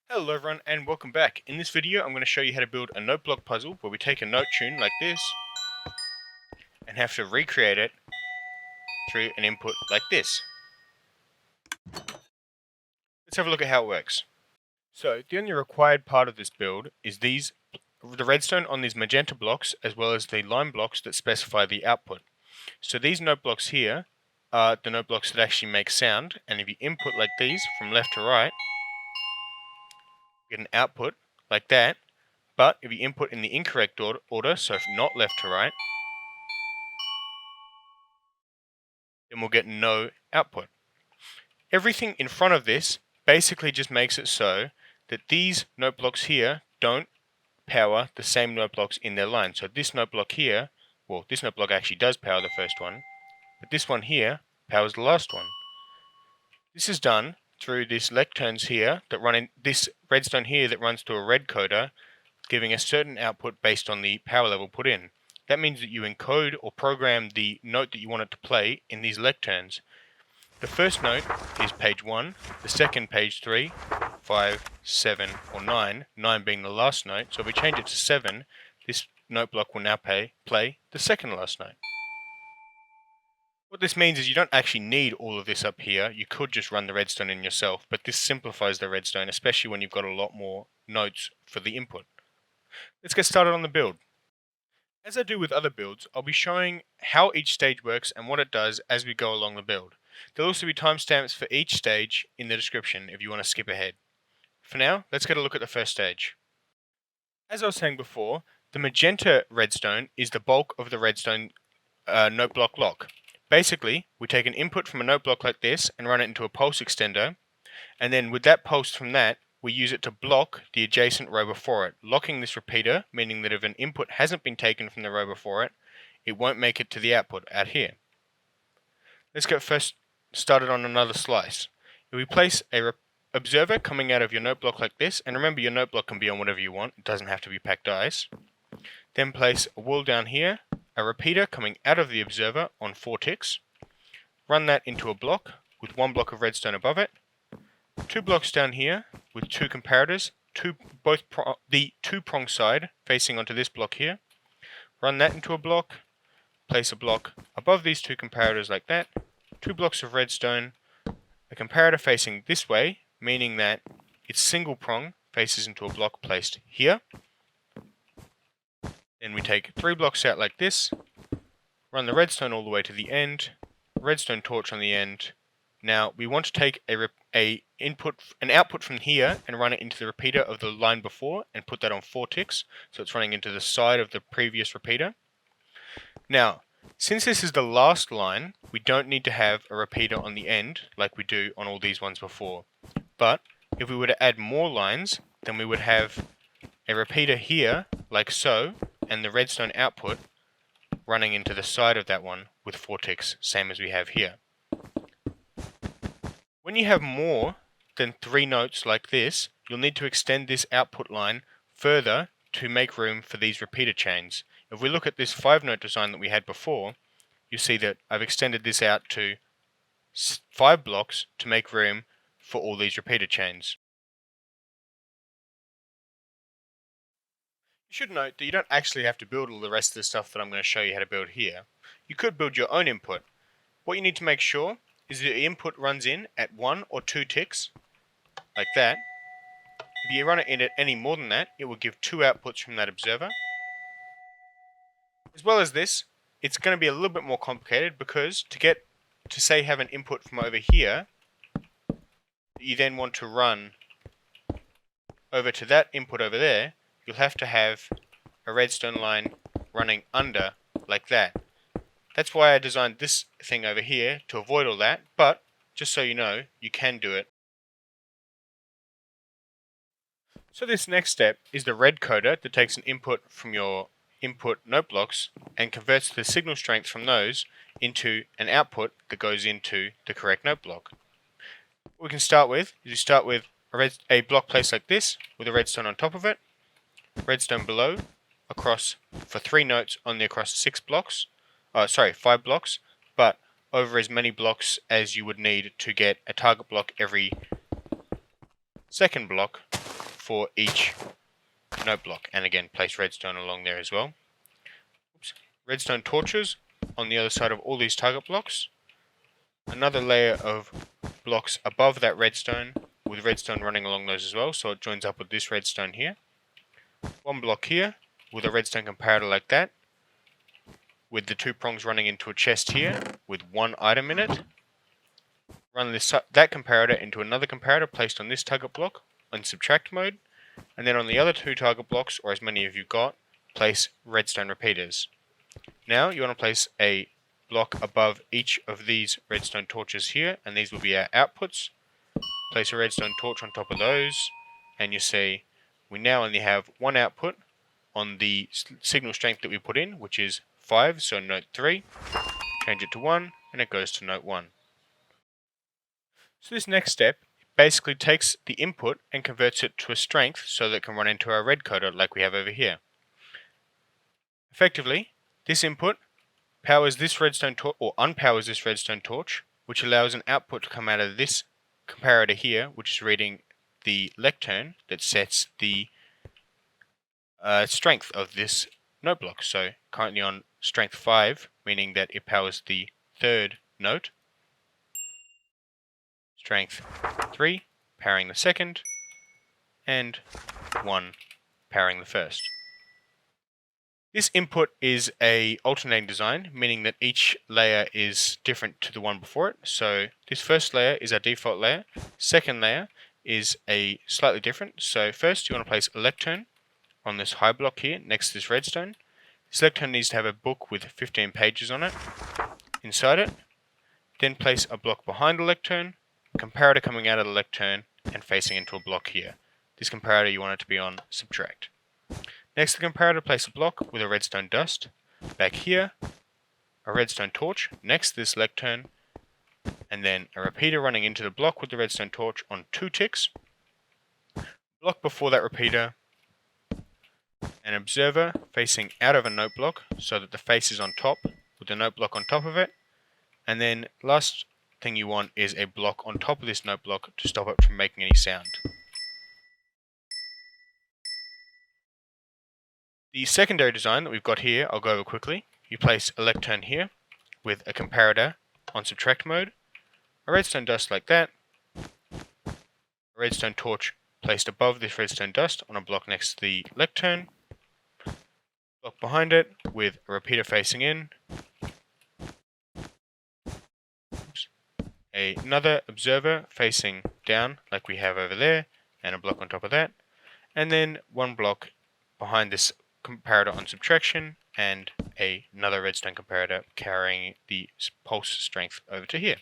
Hello everyone and welcome back. In this video I'm going to show you how to build a note block puzzle where we take a note tune like this and have to recreate it through an input like this. Let's have a look at how it works. So the only required part of this build is the redstone on these magenta blocks as well as the line blocks that specify the output. So these note blocks here are the note blocks that actually make sound, and if you input like these from left to right, you get an output like that. But if you input in the incorrect order, so if not left to right, then we'll get no output. Everything in front of this basically just makes it so that these note blocks here don't power the same note blocks in their line. So this note block here, well, this note block actually does power the first one, but this one here powers the last one. This is done through these lecterns here that run in this redstone here that runs to a redcoder, giving a certain output based on the power level put in. That means that you encode or program the note that you want it to play in these lecterns. The first note is page 1, the second page 3, 5, 7 or 9, 9 being the last note. So if we change it to 7, this note block will now play the second last note. What this means is you don't actually need all of this up here. You could just run the redstone in yourself, but this simplifies the redstone, especially when you've got a lot more notes for the input. Let's get started on the build. As I do with other builds, I'll be showing how each stage works and what it does as we go along the build. There'll also be timestamps for each stage in the description if you want to skip ahead. For now, let's get a look at the first stage. As I was saying before, the magenta redstone is the bulk of the redstone note block lock. Basically, we take an input from a note block like this and run it into a pulse extender, and then with that pulse from that, we use it to block the adjacent row before it, locking this repeater, meaning that if an input hasn't been taken from the row before it, it won't make it to the output out here. Let's get first started on another slice. If we place a observer coming out of your note block like this, and remember your note block can be on whatever you want, it doesn't have to be packed ice. Then place a wall down here, a repeater coming out of the observer on 4 ticks. Run that into a block with 1 block of redstone above it. 2 blocks down here with 2 comparators, the 2-prong side facing onto this block here. Run that into a block, place a block above these 2 comparators like that, 2 blocks of redstone, a comparator facing this way, meaning that its single prong faces into a block placed here. Then we take 3 blocks out like this, run the redstone all the way to the end, redstone torch on the end. Now we want to take an output from here and run it into the repeater of the line before and put that on 4 ticks, so it's running into the side of the previous repeater. Now, since this is the last line, we don't need to have a repeater on the end like we do on all these ones before. But if we were to add more lines, then we would have a repeater here, like so, and the redstone output running into the side of that one with 4 ticks, same as we have here. When you have more than 3 notes like this, you'll need to extend this output line further to make room for these repeater chains. If we look at this 5-note design that we had before, you see that I've extended this out to 5 blocks to make room for all these repeater chains. You should note that you don't actually have to build all the rest of the stuff that I'm going to show you how to build here. You could build your own input. What you need to make sure is that the input runs in at 1 or 2 ticks, like that. If you run it in at any more than that, it will give 2 outputs from that observer. As well as this, it's going to be a little bit more complicated because to say have an input from over here, you then want to run over to that input over there, you'll have to have a redstone line running under like that. That's why I designed this thing over here to avoid all that, but just so you know, you can do it. So this next step is the redcoder that takes an input from your input note blocks and converts the signal strength from those into an output that goes into the correct note block. What we can start with is you start with a block placed like this with a redstone on top of it, redstone below, across for 3 notes only across 5 blocks, but over as many blocks as you would need to get a target block every second block for each note block, and again place redstone along there as well. Redstone torches on the other side of all these target blocks. Another layer of blocks above that redstone with redstone running along those as well, so it joins up with this redstone here. One block here with a redstone comparator like that, with the 2 prongs running into a chest here with 1 item in it. Run that comparator into another comparator placed on this target block in subtract mode, and then on the other 2 target blocks, or as many of you got, place redstone repeaters. Now you want to place a block above each of these redstone torches here, and these will be our outputs. Place a redstone torch on top of those, and you see we now only have 1 output on the signal strength that we put in, which is 5, so note 3. Change it to 1, and it goes to note 1. So this next step basically takes the input and converts it to a strength so that it can run into our redcoder like we have over here. Effectively, this input powers this redstone torch, or unpowers this redstone torch, which allows an output to come out of this comparator here, which is reading the lectern that sets the strength of this note block. So currently on strength 5, meaning that it powers the 3rd note. Strength 3 powering the 2nd, and 1 powering the 1st. This input is a alternating design, meaning that each layer is different to the one before it. So this first layer is our default layer. Second layer is a slightly different. So first you want to place a lectern on this high block here next to this redstone. This lectern needs to have a book with 15 pages on it inside it. Then place a block behind the lectern, a comparator coming out of the lectern and facing into a block here. This comparator you want it to be on subtract. Next to the comparator, place a block with a redstone dust. Back here, a redstone torch next to this lectern, and then a repeater running into the block with the redstone torch on 2 ticks. Block before that repeater, an observer facing out of a note block so that the face is on top with the note block on top of it. And then last thing you want is a block on top of this note block to stop it from making any sound. The secondary design that we've got here, I'll go over quickly. You place a lectern here with a comparator on subtract mode, a redstone dust like that, a redstone torch placed above this redstone dust on a block next to the lectern, block behind it with a repeater facing in, another observer facing down like we have over there, and a block on top of that, and then 1 block behind this comparator on subtraction, and another redstone comparator carrying the pulse strength over to here.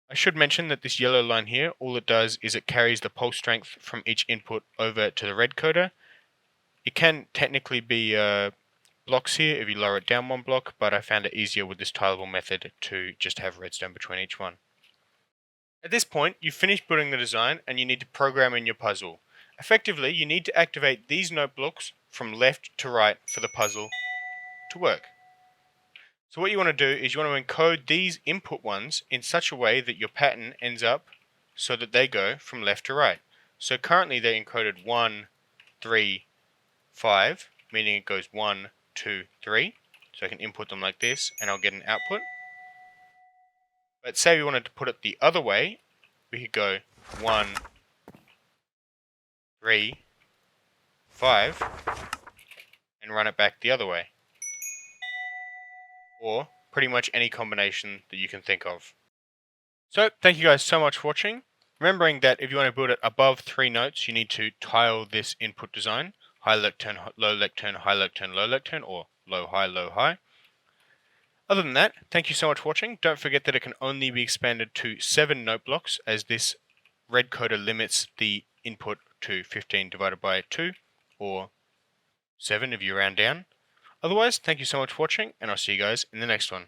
I should mention that this yellow line here, all it does is it carries the pulse strength from each input over to the redcoder. It can technically be blocks here if you lower it down 1 block, but I found it easier with this tileable method to just have redstone between each one. At this point, you've finished building the design and you need to program in your puzzle. Effectively, you need to activate these note blocks from left to right for the puzzle to work. So what you want to do is you want to encode these input ones in such a way that your pattern ends up so that they go from left to right. So currently they're encoded 1, 3, 5, meaning it goes 1, 2, 3. So I can input them like this and I'll get an output. But say we wanted to put it the other way, we could go 1, 3, 5, and run it back the other way. Or pretty much any combination that you can think of. So thank you guys so much for watching. Remembering that if you want to build it above 3 notes, you need to tile this input design. High lectern, low lectern, high lectern, low lectern, or low, high, low, high. Other than that, thank you so much for watching. Don't forget that it can only be expanded to 7 note blocks, as this redcoder limits the input to 15 divided by 2, or 7 if you round down. Otherwise, thank you so much for watching, and I'll see you guys in the next one.